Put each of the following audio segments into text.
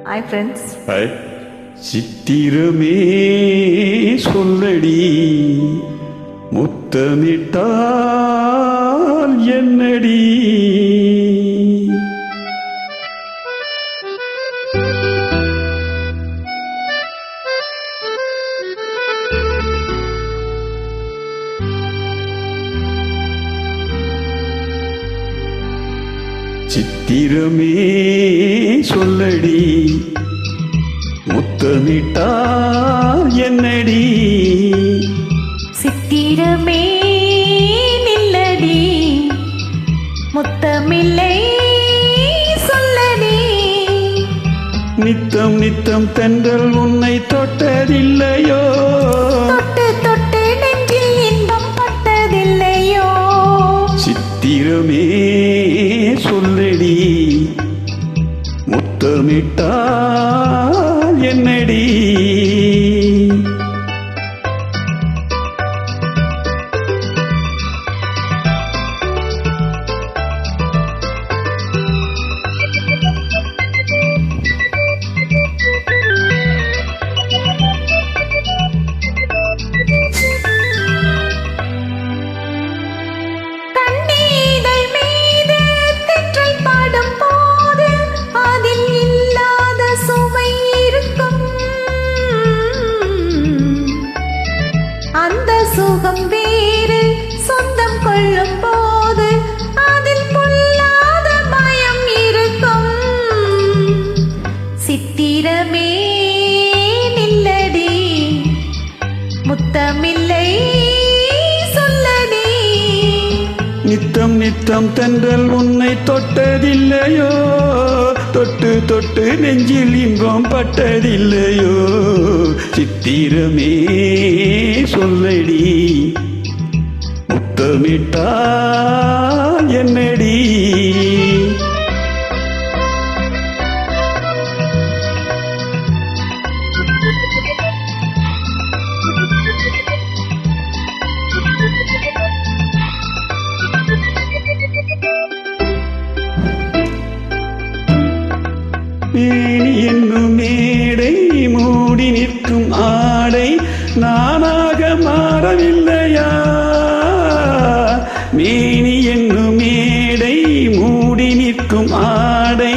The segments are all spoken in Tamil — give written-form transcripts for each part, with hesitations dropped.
Hi friends. ஹாய். சித்திரமே சொல்லடி, முத்தமிட்டால் என்னடி? சித்திரமே சொல்லடி, முத்தமிட்டால் என்னடி? சித்திரமே நில்லடி, முத்தமில்லை சொல்லடி. நித்தம் நித்தம் தென்றல் உன்னை தொட்டதில்லையோ? தொட்டு தொட்டு நெஞ்சில் இன்பம் பட்டதில்லையோ? சித்திரமே சொல்லடி, முத்தமிட்டால் என்னடி? சுகம் வேறு சொந்தம் கொள்ளும் போது அதில் பொல்லாத பயம் இருக்கும். சித்திரமே நில்லடி, முத்தமில்லை சொல்லடி. நித்தம் நித்தம் தென்றல் உன்னை தொட்டதில்லையோ? தொட்டு தொட்டு நெஞ்சில் இன்பம் பட்டதில்லையோ? சித்திரமே சொல்லடி, முத்தமிட்டால் என்னடி? மேனி என்னும் மேடை மூடி நிற்கும் ஆடை நானாக மாறவில்லையா? மேனி என்னும் மேடை மூடி நிற்கும் ஆடை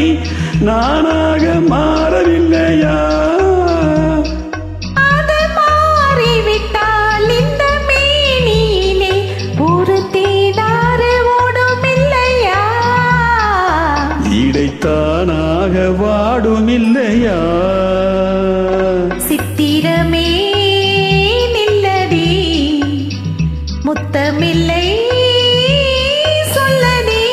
நானாக மாறவில்லையா? அது மாறிவிட்டால் இந்த மேனியிலே ஒரு தேடாறு ஓடுமில்லையா? இடைத்தானாக வாடுமில்லையா? சித்திரமே நில்லடி, முத்தமில்லை சொல்லடி.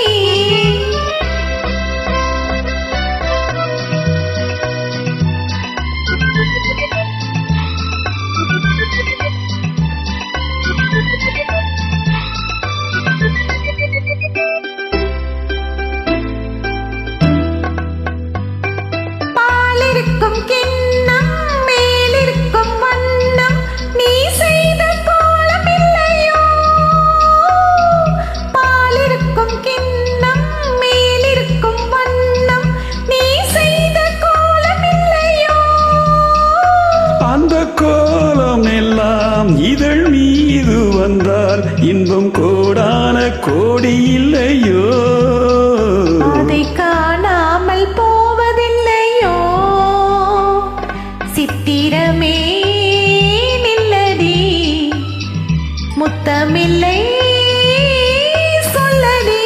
பாலிருக்கும் கிண்ணம் மேலிருக்கும் வண்ணம் நீ செய்த கோலம் இல்லையோ? பாலிருக்கும் கிண்ணம் மேலிருக்கும் வண்ணம் நீ செய்த கோலம் இல்லையோ? அந்த கோலம் எல்லாம் இதழ் மீது வந்தால் இன்பம் கோடான கோடி இல்லையோ? அதை காணாமல் போவதில்லையோ? சித்திரமே நில்லடி, முத்தமில்லை சொல்லடி.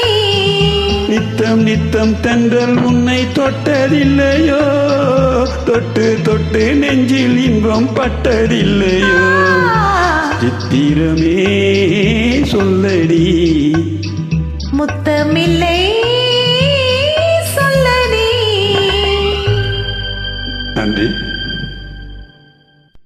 நித்தம் நித்தம் தென்றல் உன்னை தொட்டதில்லையோ? தொட்டு தொட்டு நெஞ்சில் இன்பம் பட்டதில்லையோ? சித்திரமே சொல்லடி, முத்தமில்லை